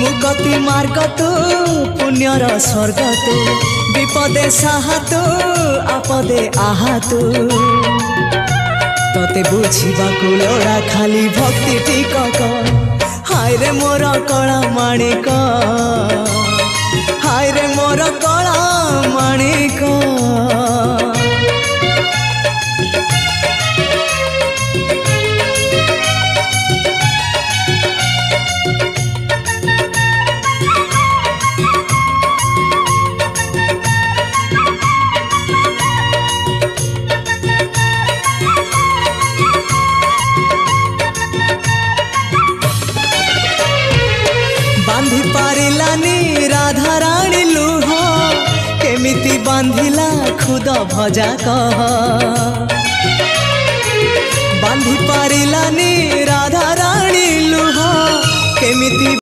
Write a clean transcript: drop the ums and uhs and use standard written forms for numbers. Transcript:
मुकति मार्ग तू पुण्यर स्वर्ग तू विपदे साहा तू आपदे आहा तू तोते बुझा लोड़ा खाली भक्ति टिकक हाय रे मोर कला माणिक हाय रे मोर कला माणिक बांधी पारिलानी राधा रानी लुह केमिति बांधिला खुद भजा कह बांधी पारिलानी राधा रानी लुह केमिति